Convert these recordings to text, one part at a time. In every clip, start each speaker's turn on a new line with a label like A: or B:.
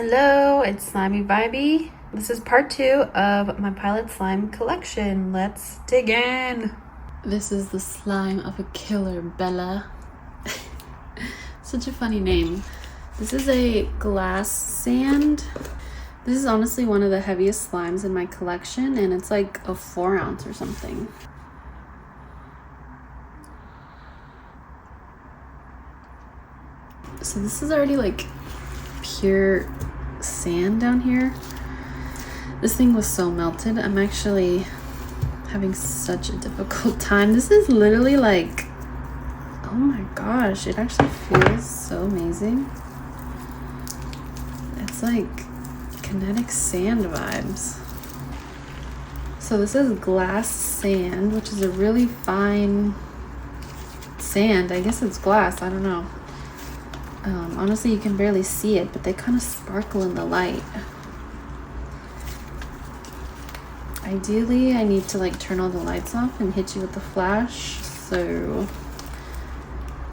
A: Hello, it's Slimy Vibey. This is part 2 of my pilot slime collection. Let's dig in. This is the slime of a killer, Bella. Such a funny name. This is a glass sand. This is honestly one of the heaviest slimes in my collection, and it's like a 4 ounce or something. So this is already like pure sand down here. This thing was so melted. I'm actually having such a difficult time. This is literally like, oh my gosh, it actually feels so amazing. It's like kinetic sand vibes. So this is glass sand, which is a really fine sand. I guess it's glass, I don't know. Honestly, you can barely see it, but they kind of sparkle in the light. Ideally, I need to like turn all the lights off and hit you with the flash, so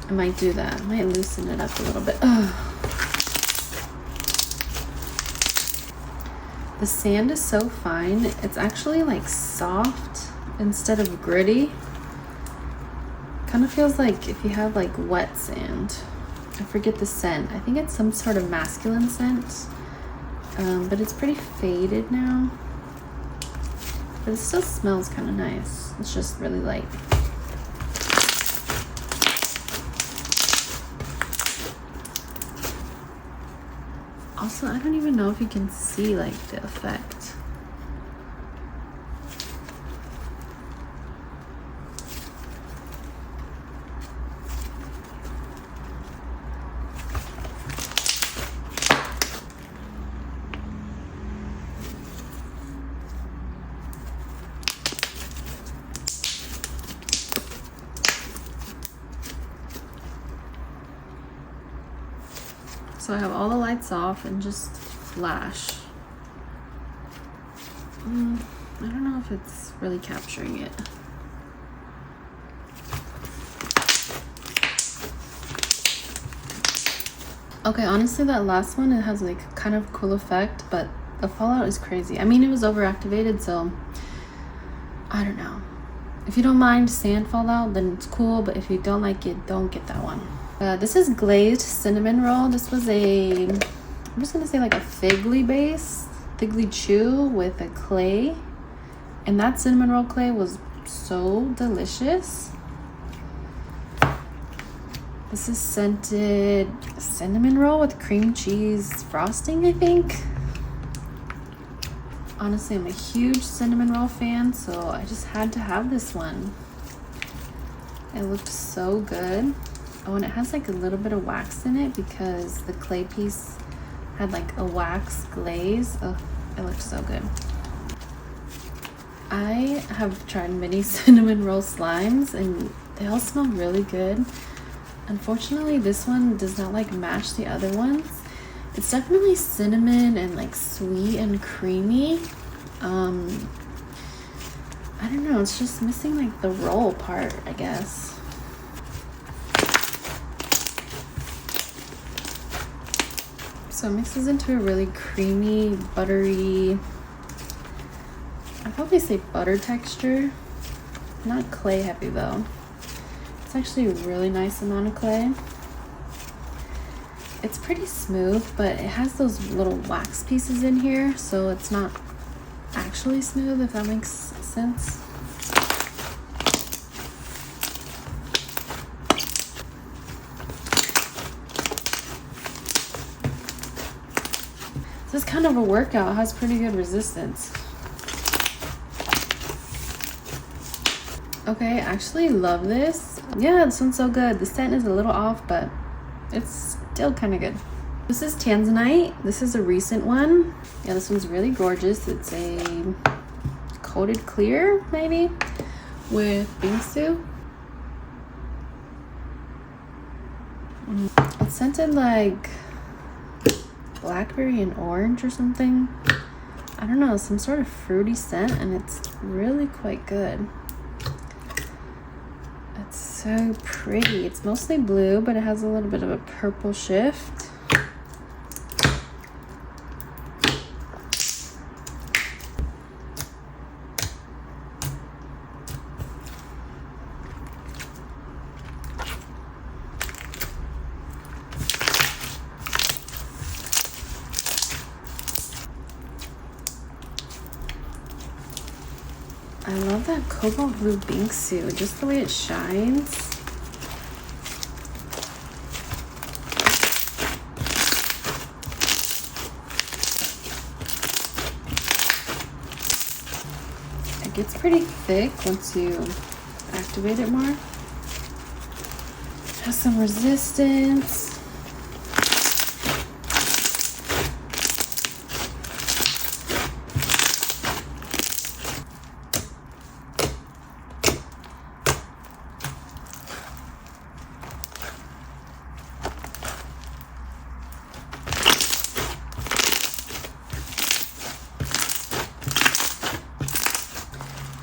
A: I might do that. I might loosen it up a little bit. Ugh. The sand is so fine. It's actually like soft instead of gritty. Kind of feels like if you have like wet sand. I forget the scent. I think it's some sort of masculine scent, but it's pretty faded now. But it still smells kind of nice. It's just really light. Also, I don't even know if you can see like the effect. So I have all the lights off and just flash. I don't know if it's really capturing it. Okay, honestly that last one, it has like kind of cool effect, but the fallout is crazy. I mean, it was overactivated, so I don't know. If you don't mind sand fallout, then it's cool, but if you don't like it, don't get that one. This is glazed cinnamon roll. This was I'm just gonna say like a figly base, figly chew with a clay. And that cinnamon roll clay was so delicious. This is scented cinnamon roll with cream cheese frosting, I think. Honestly, I'm a huge cinnamon roll fan, so I just had to have this one. It looked so good. Oh, and it has like a little bit of wax in it because the clay piece had like a wax glaze. Oh, it looked so good. I have tried many cinnamon roll slimes and they all smell really good. Unfortunately, this one does not like match the other ones. It's definitely cinnamon and like sweet and creamy. I don't know, it's just missing like the roll part, I guess. So it mixes into a really creamy, buttery, I'd probably say butter texture. Not clay heavy though. It's actually a really nice amount of clay. It's pretty smooth, but it has those little wax pieces in here, so it's not actually smooth, if that makes sense. This is kind of a workout. It has pretty good resistance. Okay, I actually love this. Yeah, this one's so good. The scent is a little off, but it's still kind of good. This is Tanzanite. This is a recent one. Yeah, this one's really gorgeous. It's a coated clear, maybe, with bingsu. It's scented like blackberry and orange or something. I don't know, some sort of fruity scent, and it's really quite good. It's so pretty. It's mostly blue, but it has a little bit of a purple shift. I love that cobalt blue bingsu, just the way it shines. It gets pretty thick once you activate it more. Has some resistance.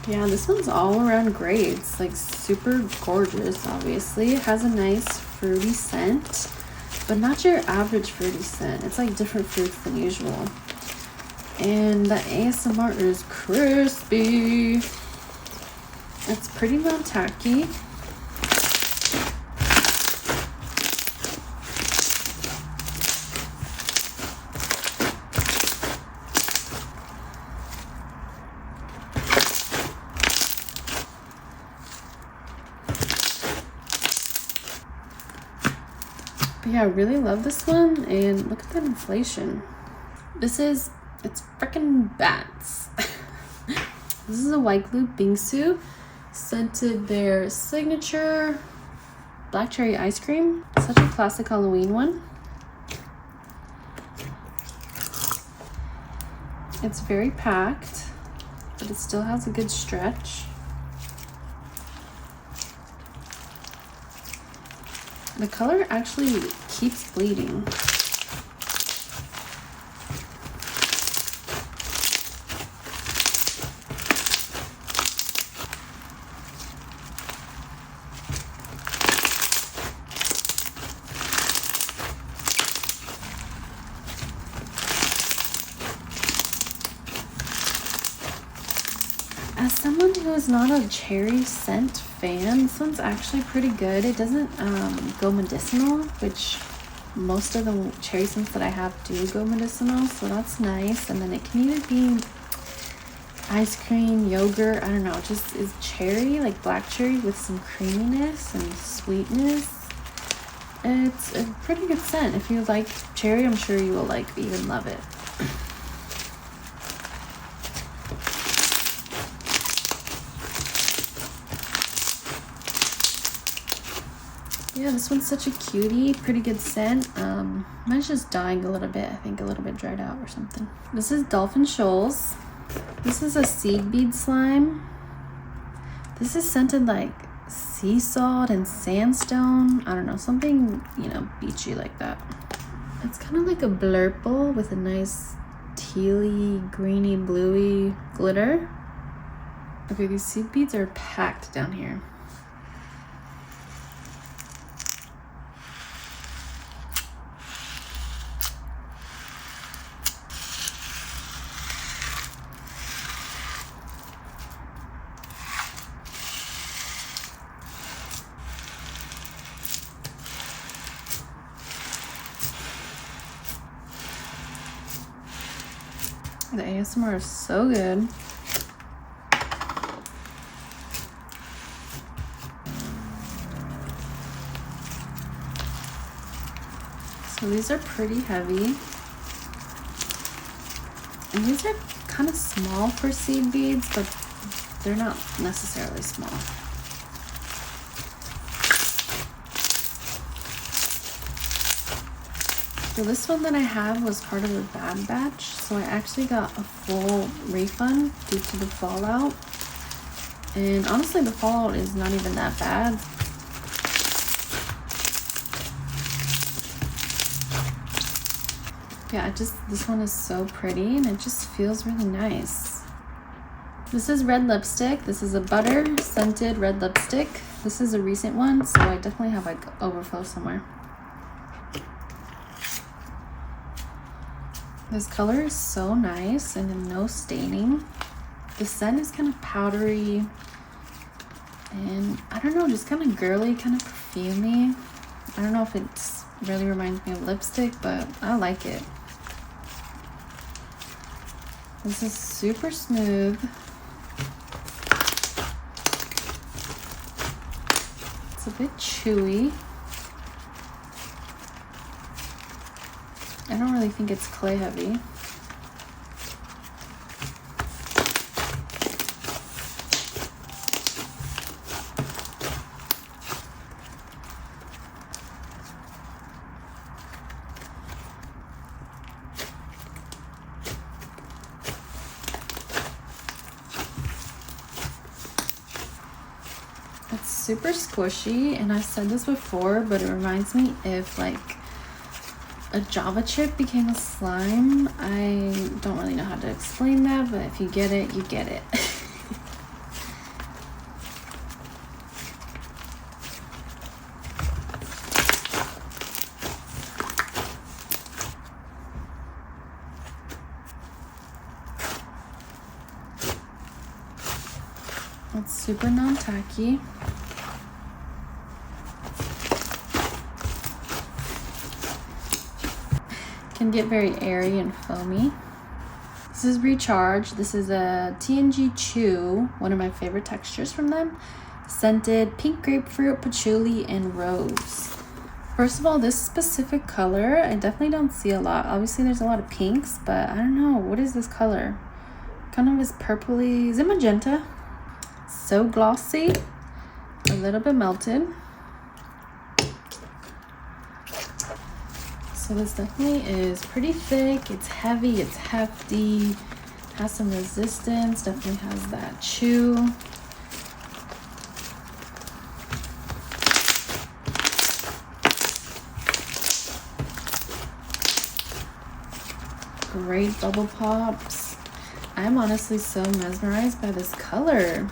A: Yeah, this one's all around great. It's like super gorgeous, obviously. It has a nice fruity scent, but not your average fruity scent. It's like different fruits than usual. And the ASMR is crispy. It's pretty well tacky. But yeah, I really love this one, and look at that inflation. It's frickin' bats. This is a white glue bingsu, scented their signature black cherry ice cream. Such a classic Halloween one. It's very packed, but it still has a good stretch. The color actually keeps bleeding. As someone who is not a cherry scent fan, this one's actually pretty good. It doesn't go medicinal, which most of the cherry scents that I have do go medicinal, so that's nice. And then it can either be ice cream, yogurt, I don't know, it just is cherry, like black cherry with some creaminess and sweetness. It's a pretty good scent. If you like cherry, I'm sure you will even love it. Yeah, this one's such a cutie, pretty good scent. Mine's just dying a little bit. I think a little bit dried out or something. This is Dolphin Shoals. This is a seed bead slime. This is scented like sea salt and sandstone. I don't know, something, beachy like that. It's kind of like a blurple with a nice tealy, greeny, bluey glitter. Okay, these seed beads are packed down here. The ASMR is so good. So these are pretty heavy. And these are kind of small for seed beads, but they're not necessarily small. So this one that I have was part of a bad batch, so I actually got a full refund due to the fallout. And honestly, the fallout is not even that bad. Yeah, this one is so pretty and it just feels really nice. This is red lipstick. This is a butter scented red lipstick. This is a recent one, so I definitely have overflow somewhere. This color is so nice and no staining. The scent is kind of powdery and I don't know, just kind of girly, kind of perfumey. I don't know if it really reminds me of lipstick, but I like it. This is super smooth. It's a bit chewy. I don't really think it's clay heavy. It's super squishy, and I've said this before, but it reminds me if like a Java chip became a slime. I don't really know how to explain that, but if you get it, you get it. It's super non-tacky. Can get very airy and foamy. This is Recharge. This is a TNG Chew, one of my favorite textures from them. Scented pink grapefruit, patchouli, and rose. First of all, this specific color, I definitely don't see a lot. Obviously, there's a lot of pinks, but I don't know. What is this color? Kind of is purpley. Is it magenta? So glossy. A little bit melted. So this definitely is pretty thick. It's heavy, it's hefty, has some resistance, definitely has that chew. Great bubble pops. I'm honestly so mesmerized by this color.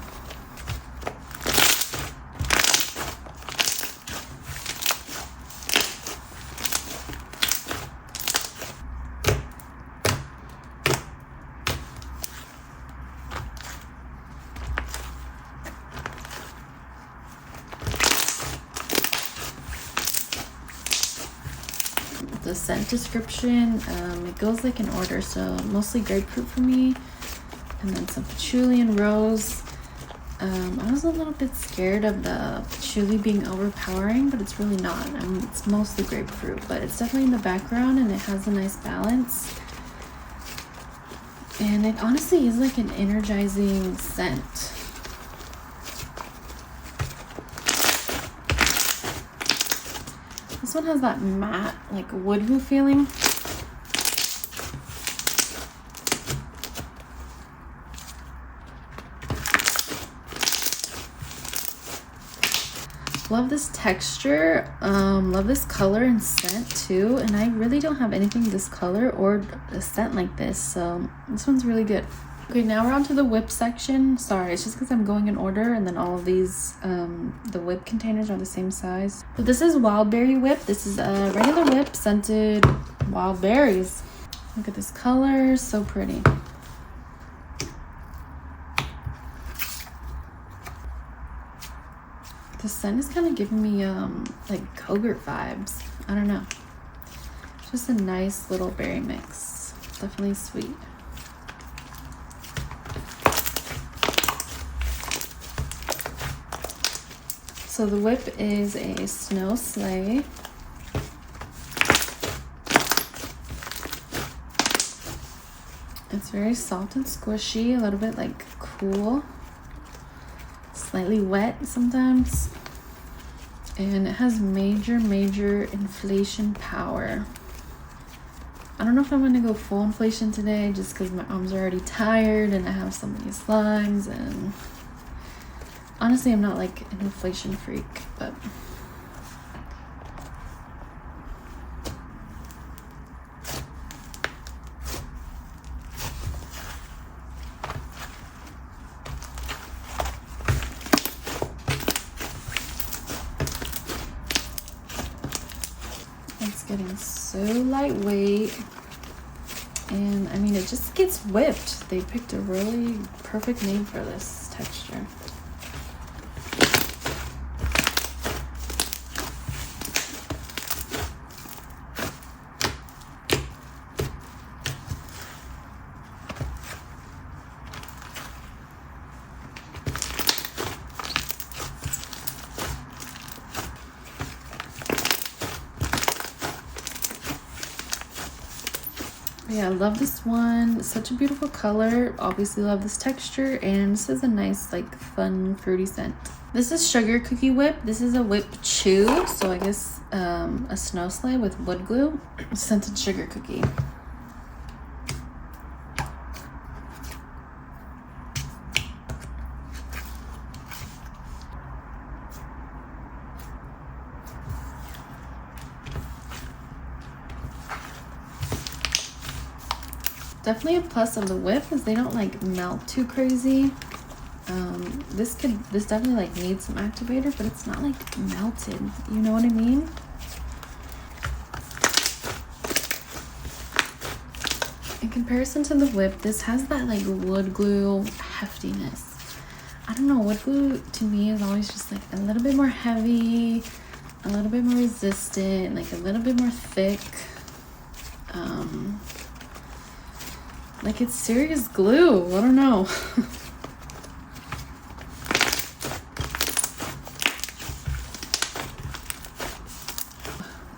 A: The scent description, it goes like in order, so mostly grapefruit for me, and then some patchouli and rose. I was a little bit scared of the patchouli being overpowering, but it's really not. It's mostly grapefruit, but it's definitely in the background and it has a nice balance. And it honestly is like an energizing scent. This one has that matte, like wood feeling. Love this texture, love this color and scent too, and I really don't have anything this color or a scent like this, so this one's really good. Okay, now we're on to the whip section. Sorry, it's just because I'm going in order, and then all of these, the whip containers are the same size. But this is wild berry whip. This is a regular whip, scented wild berries. Look at this color, so pretty. The scent is kind of giving me like yogurt vibes. I don't know. Just a nice little berry mix. Definitely sweet. So the whip is a snow sleigh. It's very soft and squishy, a little bit like cool. Slightly wet sometimes, and it has major inflation power. I don't know if I'm gonna go full inflation today just because my arms are already tired and I have so many slimes, and honestly I'm not like an inflation freak, but it's getting so lightweight, and I mean it just gets whipped. They picked a really perfect name for this texture. But yeah, I love this one. It's such a beautiful color. Obviously love this texture, and this is a nice like fun fruity scent. This is Sugar Cookie Whip. This is a whip chew, so I guess a snow sleigh with wood glue. Scented sugar cookie. Definitely a plus of the whip is they don't like melt too crazy. This definitely like needs some activator, but it's not like melted. You know what I mean? In comparison to the whip, this has that like wood glue heftiness. I don't know, wood glue to me is always just like a little bit more heavy, a little bit more resistant, like a little bit more thick. Like it's serious glue. I don't know.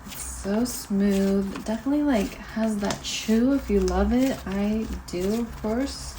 A: It's so smooth. Definitely like has that chew if you love it. I do, of course.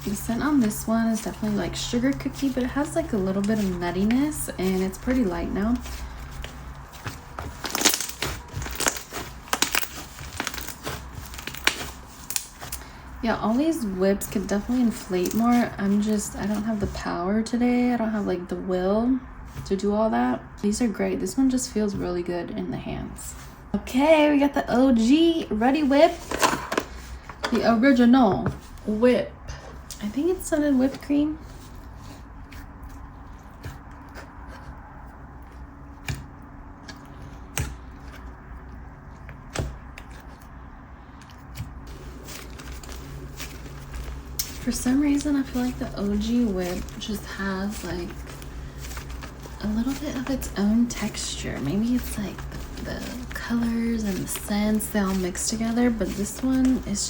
A: The scent on this one is definitely like sugar cookie, but it has like a little bit of nuttiness, and it's pretty light now. Yeah, all these whips could definitely inflate more. I don't have the power today. I don't have like the will to do all that. These are great. This one just feels really good in the hands. Okay, we got the OG Reddi Wip, the original whip. I think it's scented whipped cream. For some reason, I feel like the OG whip just has like a little bit of its own texture. Maybe it's like the colors and the scents, they all mix together, but this one is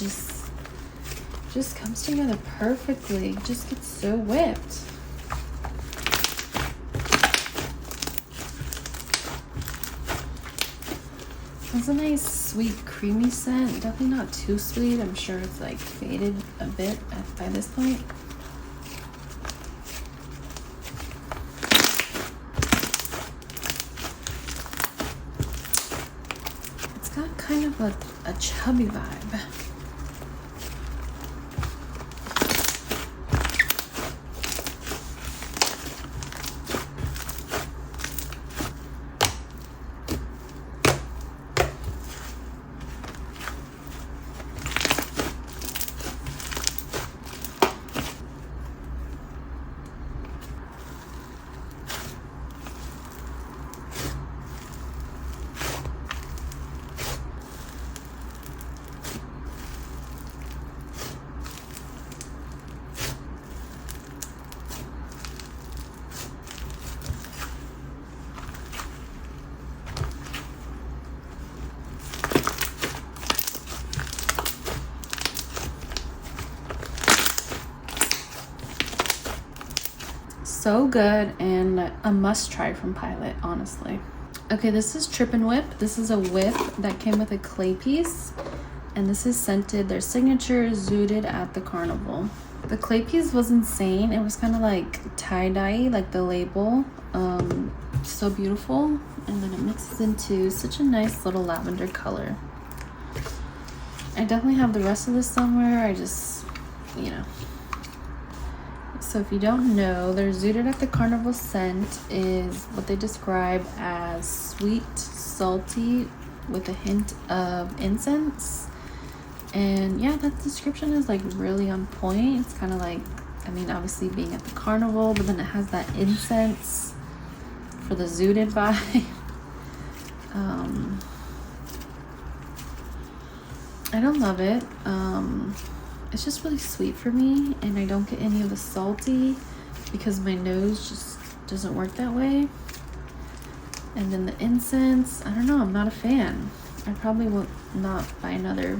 A: just comes together perfectly. It just gets so whipped. It's a nice sweet creamy scent. Definitely not too sweet. I'm sure it's like faded a bit by this point. It's got kind of a chubby vibe. So good and a must try from Pilot, honestly. Okay, this is Trippin' Whip. This is a whip that came with a clay piece, and this is scented. Their signature is Zooted at the Carnival. The clay piece was insane. It was kind of like tie-dye, like the label. So beautiful, and then it mixes into such a nice little lavender color. I definitely have the rest of this somewhere. I just, you know. So if you don't know, their Zooted at the Carnival scent is what they describe as sweet, salty, with a hint of incense. And yeah, that description is like really on point. It's kind of like, I mean, obviously being at the carnival, but then it has that incense for the Zooted vibe. I don't love it. it's just really sweet for me, and I don't get any of the salty because my nose just doesn't work that way. And then the incense, I don't know, I'm not a fan. I probably will not buy another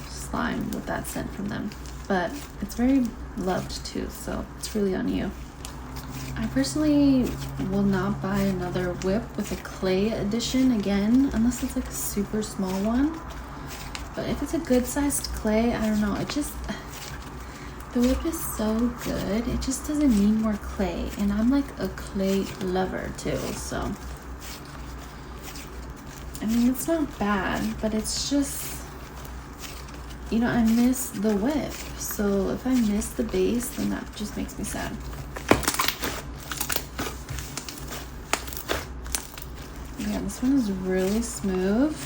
A: slime with that scent from them, but it's very loved too, so it's really on you. I personally will not buy another whip with a clay edition again, unless it's like a super small one. But if it's a good sized clay, I don't know, it just, the whip is so good, it just doesn't need more clay, and I'm like a clay lover too, so I mean, it's not bad, but it's just, you know, I miss the whip, so if I miss the base, then that just makes me sad. Yeah, this one is really smooth.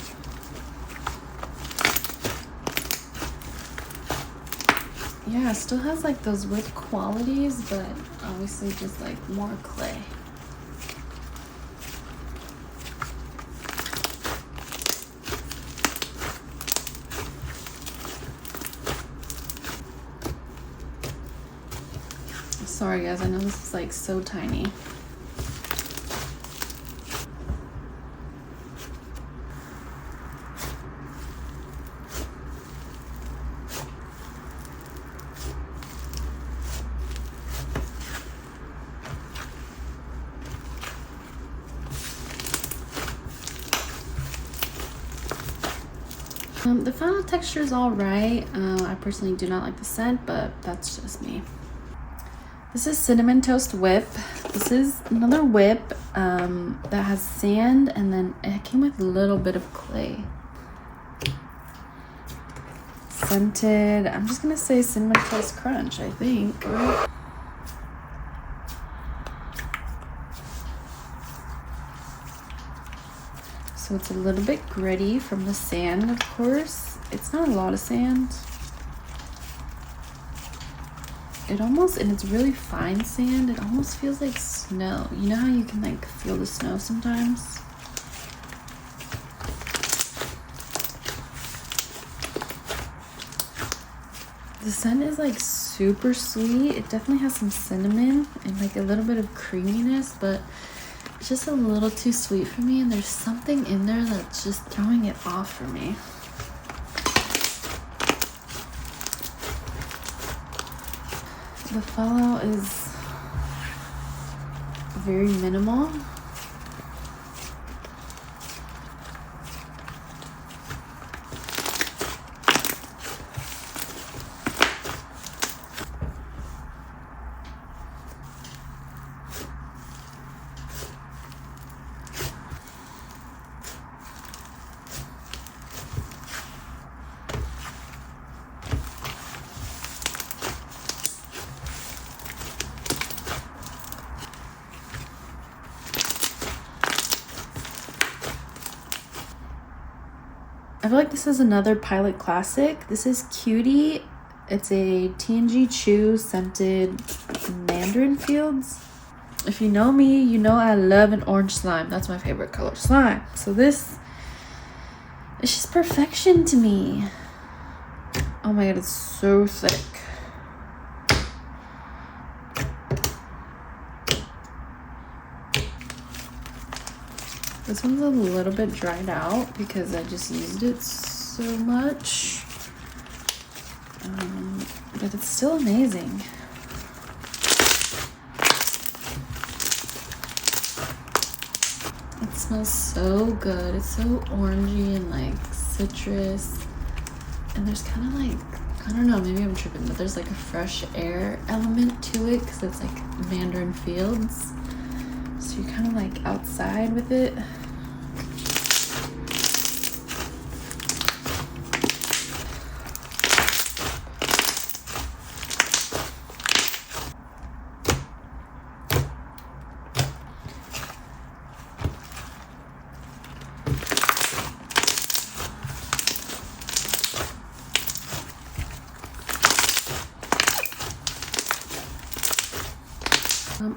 A: Yeah, it still has like those whip qualities, but obviously just like more clay. Sorry guys, I know this is like so tiny. The final texture is all right. I personally do not like the scent, but that's just me. This is Cinnamon Toast Whip. This is another whip that has sand, and then it came with a little bit of clay. Scented, I'm just gonna say Cinnamon Toast Crunch, I think. Right? So it's a little bit gritty from the sand, of course. It's not a lot of sand. It almost, and it's really fine sand, it almost feels like snow. You know how you can like feel the snow sometimes? The scent is like super sweet. It definitely has some cinnamon and like a little bit of creaminess, but it's just a little too sweet for me, and there's something in there that's just throwing it off for me. The fallout is very minimal. I feel like this is another Pilot classic. This is Cutie. It's a TNG Chew scented Mandarin Fields. If you know me, you know I love an orange slime. That's my favorite color slime. So this is just perfection to me. Oh my god, it's so thick. This one's a little bit dried out because I just used it so much, but it's still amazing. It smells so good. It's so orangey and like citrus, and there's kind of like, I don't know, maybe I'm tripping, but there's like a fresh air element to it because it's like Mandarin Fields. So you're kind of like outside with it.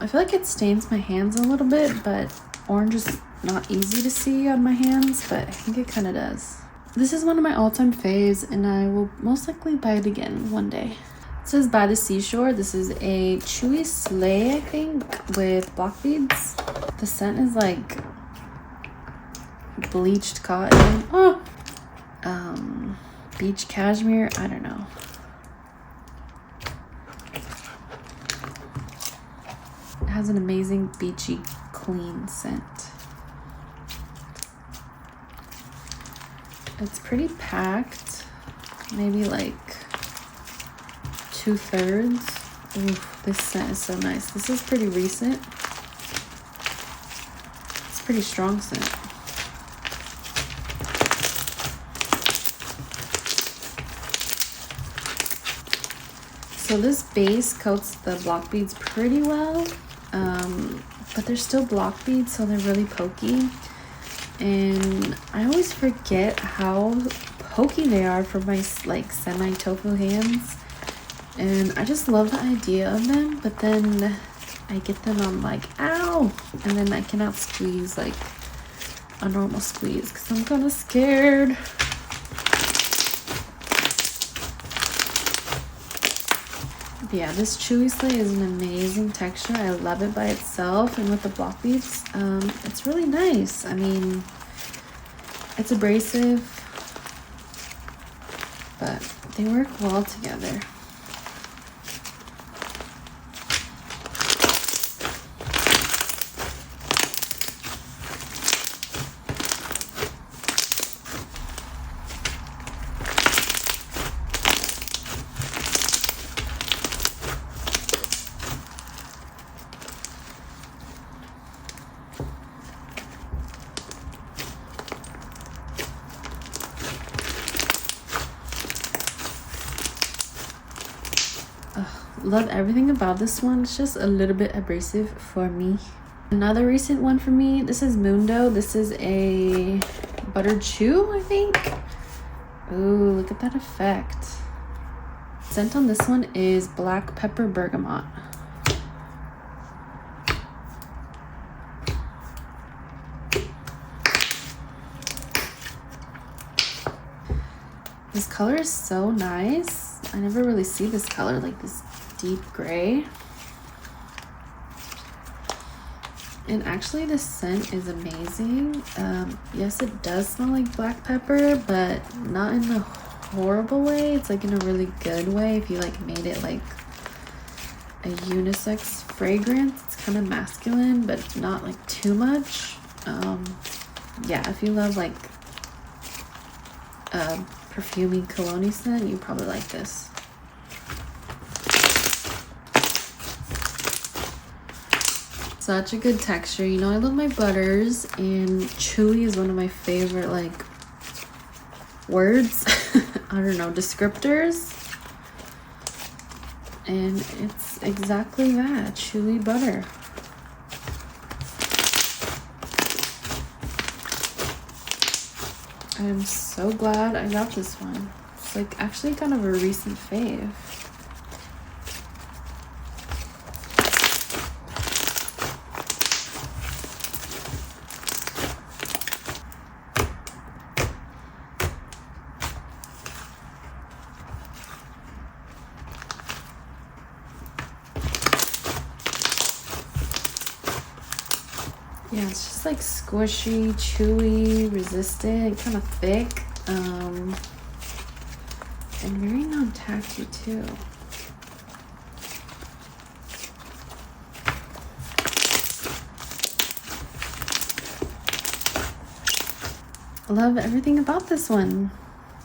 A: I feel like it stains my hands a little bit, but orange is not easy to see on my hands, but I think it kind of does. This is one of my all-time faves, and I will most likely buy it again one day. It says by the seashore. This is a Chewy sleigh, I think, with block beads. The scent is like bleached cotton. Oh, beach cashmere. I don't know. It has an amazing beachy, clean scent. It's pretty packed, maybe like 2/3. Ooh, this scent is so nice. This is pretty recent. It's a pretty strong scent. So this base coats the block beads pretty well, but they're still block beads, so they're really pokey. And I always forget how pokey they are for my like semi-tofu hands. And I just love the idea of them, but then I get them, I'm like, ow! And then I cannot squeeze like a normal squeeze because I'm kind of scared. But yeah, this Chewy sleigh is an amazing texture. I love it by itself, and with the block beads, it's really nice. I mean, it's abrasive, but they work well together. Love everything about this one. It's just a little bit abrasive for me. Another recent one for me, this is Moondough. This is a buttered chew, I think. Ooh, look at that effect. Scent on this one is black pepper bergamot. This color is so nice. I never really see this color, like this deep gray. And actually the scent is amazing. Yes, it does smell like black pepper, but not in a horrible way. It's like in a really good way. If you like made it like a unisex fragrance, it's kind of masculine, but not like too much. Yeah, if you love like perfumey cologne scent, you probably like this. Such a good texture. You know, I love my butters, and chewy is one of my favorite like words. I don't know, descriptors. And it's exactly that, chewy butter. I'm so glad I got this one. It's like actually kind of a recent fave. Yeah, it's just like squishy, chewy, resistant, kind of thick, and very non-tacky too. I love everything about this one.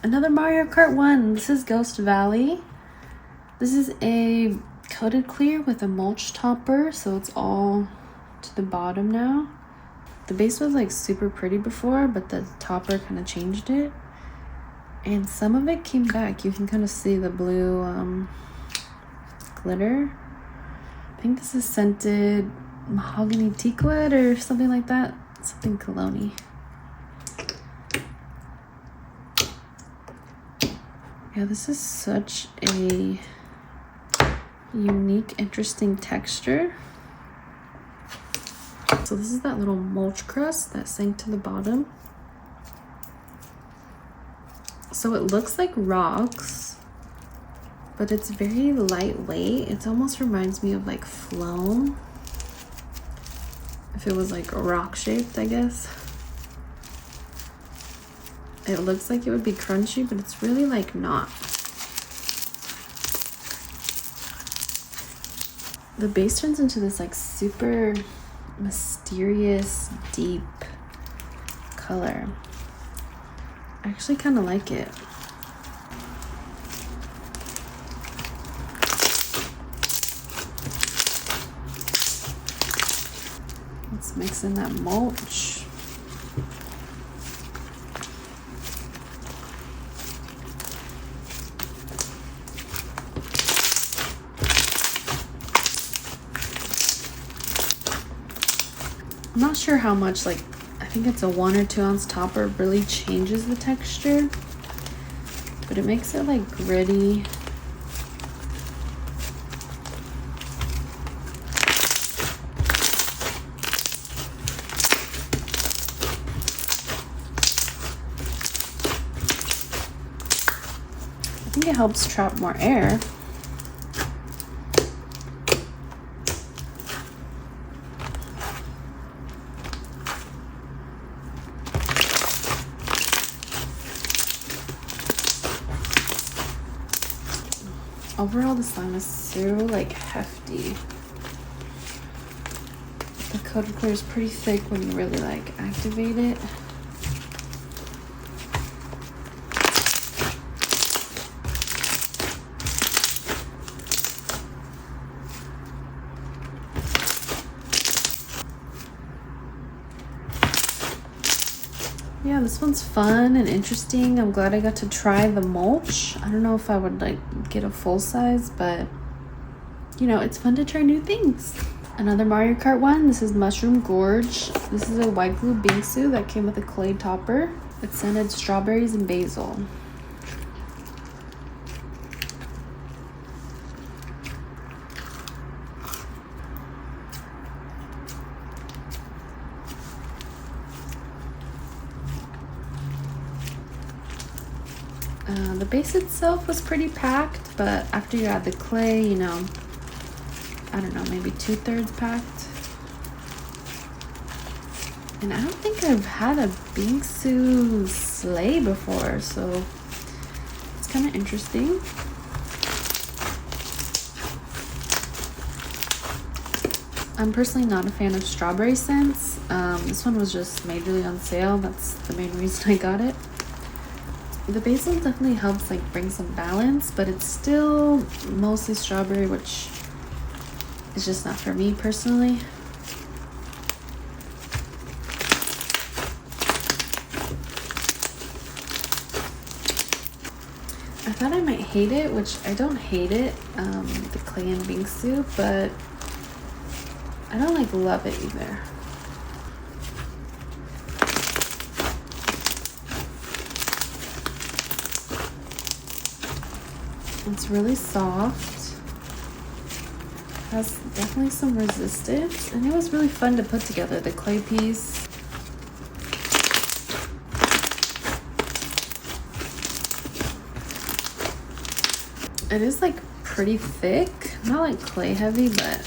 A: Another Mario Kart one. This is Ghost Valley. This is a coated clear with a mulch topper, so it's all to the bottom now. The base was like super pretty before, but the topper kind of changed it, and some of it came back. You can kind of see the blue glitter. I think this is scented Mahogany Teakwood or something like that, something cologne-y. Yeah, this is such a unique, interesting texture. So this is that little mulch crust that sank to the bottom. So it looks like rocks, but it's very lightweight. It almost reminds me of like phloem. If it was like rock shaped, I guess. It looks like it would be crunchy, but it's really like not. The base turns into this like super mysterious, deep color. I actually kind of like it. Let's mix in that mulch. I'm not sure how much, like, I think it's a 1 or 2 ounce topper really changes the texture, but it makes it like gritty. I think it helps trap more air. Overall, the slime is so like hefty. The coat of clear is pretty thick when you really like activate it. Yeah, this one's fun and interesting. I'm glad I got to try the mulch. I don't know if I would like get a full size, but you know, it's fun to try new things. Another Mario Kart one. This is Mushroom Gorge. This is a white glue bingsu that came with a clay topper. It scented strawberries and basil. The base itself was pretty packed, but after you add the clay, you know, I don't know, maybe 2/3 packed. And I don't think I've had a bingsu sleigh before, so it's kind of interesting. I'm personally not a fan of strawberry scents. This one was just majorly on sale. That's the main reason I got it. The basil definitely helps like bring some balance, but it's still mostly strawberry, which is just not for me personally. I thought I might hate it, which I don't hate it, the clay and bingsu, but I don't like love it either. It's really soft, has definitely some resistance, and it was really fun to put together, the clay piece. It is like pretty thick, not like clay heavy, but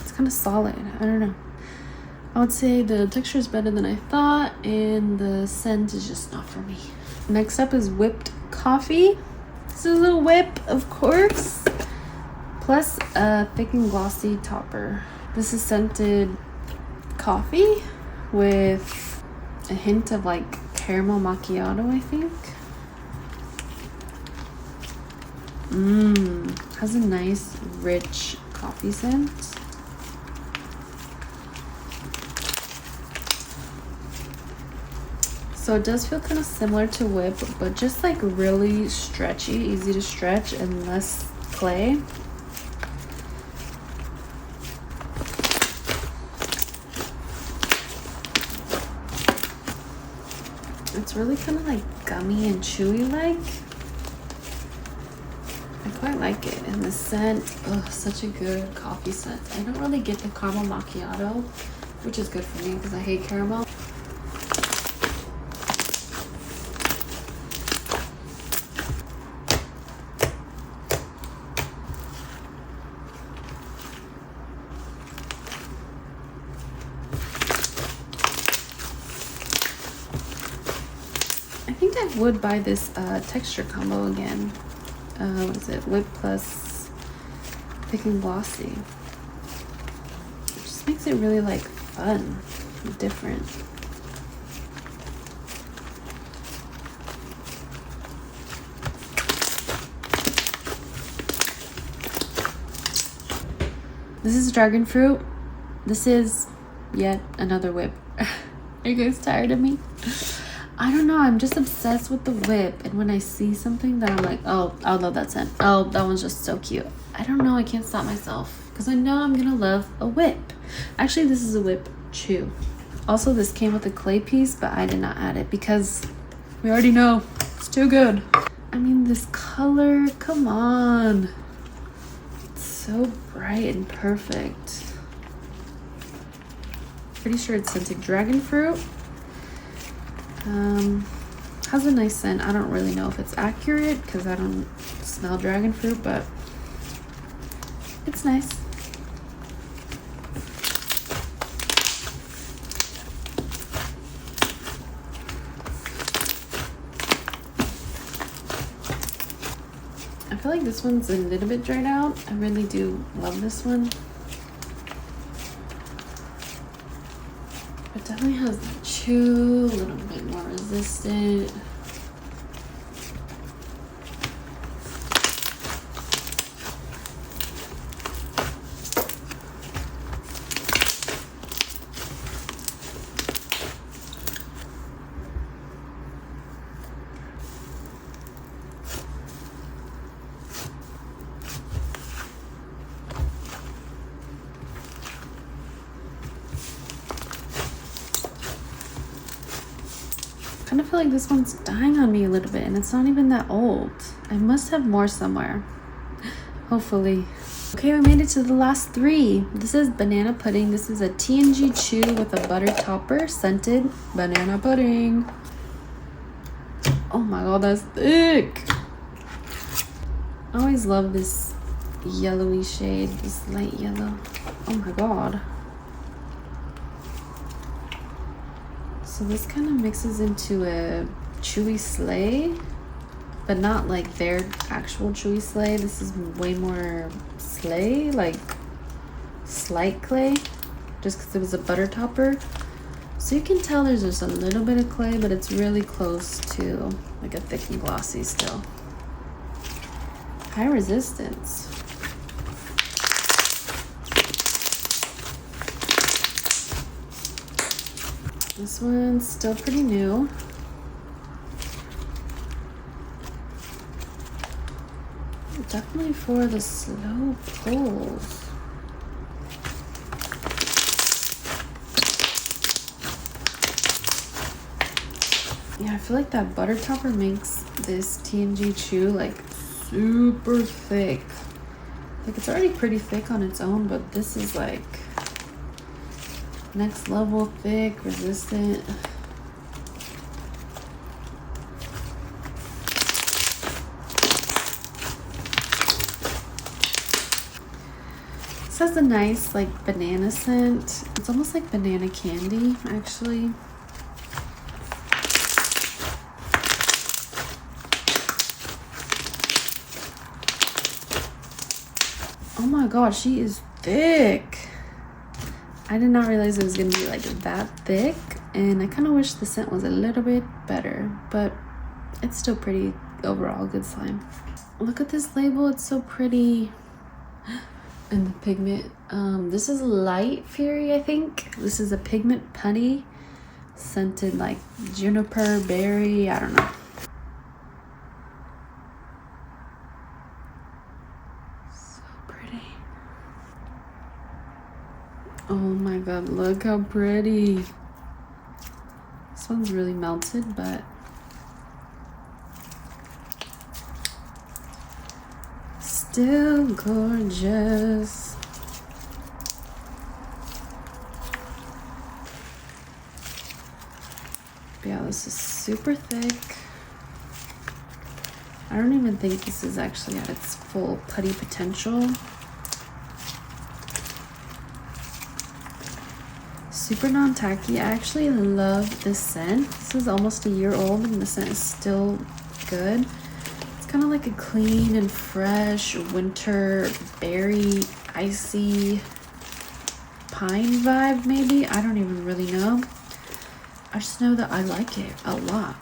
A: it's kind of solid. I don't know. I would say the texture is better than I thought, and the scent is just not for me. Next up is whipped coffee. This is a whip, of course, plus a thick and glossy topper. This is scented coffee with a hint of like caramel macchiato, I think. Has a nice, rich coffee scent. So it does feel kind of similar to whip, but just like really stretchy, easy to stretch, and less clay. It's really kind of like gummy and chewy like. I quite like it. And the scent, oh, such a good coffee scent. I don't really get the caramel macchiato, which is good for me because I hate caramel. think I would buy this texture combo again. What is it? Whip plus thick and glossy. It just makes it really like fun, different. This is dragon fruit. This is yet another whip. Are you guys tired of me? I don't know. I'm just obsessed with the whip. And when I see something that I'm like, oh, I love that scent. Oh, that one's just so cute. I don't know. I can't stop myself because I know I'm going to love a whip. Actually, this is a whip chew. Also, this came with a clay piece, but I did not add it because we already know it's too good. I mean, this color, come on. So bright and perfect. Pretty sure it's scented dragon fruit. Has a nice scent. I don't really know if it's accurate because I don't smell dragon fruit, but it's nice. I feel like this one's a little bit dried out. I really do love this one. It definitely has the chew, a little bit more resistant. I feel like this one's dying on me a little bit and it's not even that old. I must have more somewhere. Hopefully. Okay, we made it to the last three. This is banana pudding. This is a T&G chew with a butter topper, scented banana pudding. Oh my god, that's thick. I always love this yellowy shade, this light yellow. Oh my god. So this kind of mixes into a chewy sleigh, but not like their actual chewy sleigh. This is way more sleigh, like slight clay, just because it was a butter topper. So you can tell there's just a little bit of clay, but it's really close to like a thick and glossy still. High resistance. This one's still pretty new. Definitely for the slow pulls. Yeah, I feel like that butter topper makes this T&G chew like super thick. Like it's already pretty thick on its own, but this is like next level thick, resistant. This has a nice like banana scent. It's almost like banana candy, actually. Oh my god, she is thick. I did not realize it was gonna be like that thick, and I kind of wish the scent was a little bit better, but it's still pretty overall good slime. Look at this label, it's so pretty. And the pigment, this is Light Fury, I think. This is a pigment putty, scented like juniper, berry, I don't know. Oh my god, look how pretty. This one's really melted, but still gorgeous. But yeah, this is super thick. I don't even think this is actually at its full putty potential. super non-tacky. I actually love this scent. This is almost a year old and the scent is still good. It's kind of like a clean and fresh winter berry, icy pine vibe maybe. I don't even really know. I just know that I like it a lot.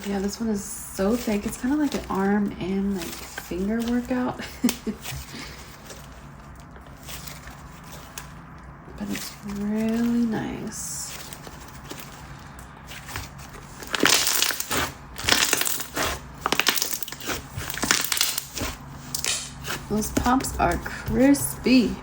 A: Yeah, this one is so thick. It's kind of like an arm and like finger workout. But it's really nice. Those pops are crispy.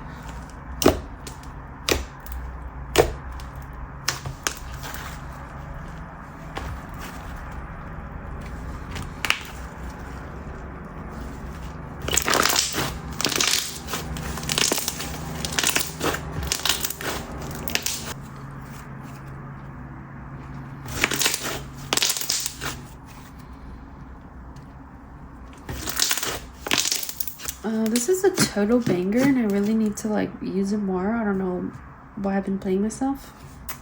A: This is a total banger and I really need to like use it more. I don't know why I've been playing myself.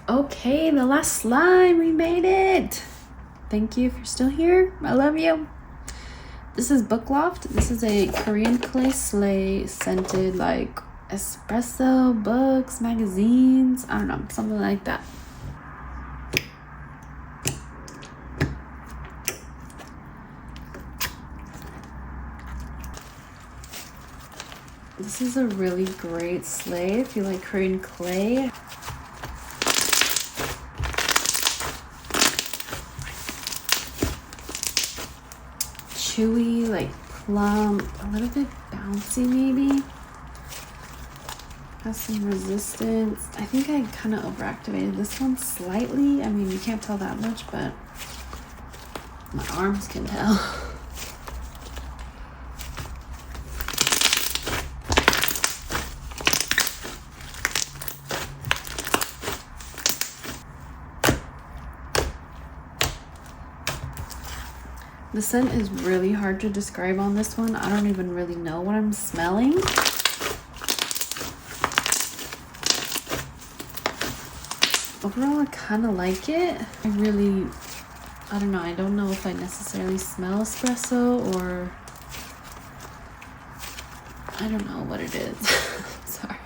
A: Okay, the last slime, we made it. Thank you if you're still here. I love you. This is Book Loft. This is a Korean clay sleigh scented like espresso, books, magazines. I don't know, something like that. This is a really great sleigh if you like Korean clay. Chewy, like plum, a little bit bouncy maybe. Has some resistance. I think I kind of overactivated this one slightly. I mean, you can't tell that much, but my arms can tell. The scent is really hard to describe on this one. I don't even really know what I'm smelling. Overall, I kind of like it. I don't know. I don't know if I necessarily smell espresso or I don't know what it is. Sorry.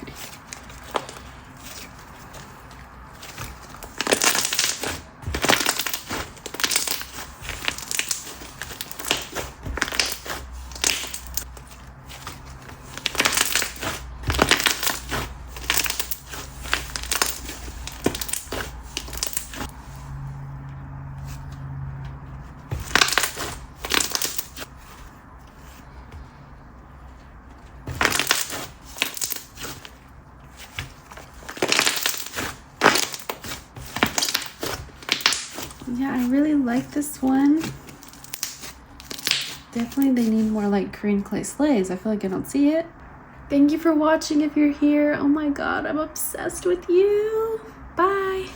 A: Yeah, I really like this one. Definitely they need more like Korean clay sleighs. I feel like I don't see it. Thank you for watching if you're here. Oh my god, I'm obsessed with you. Bye.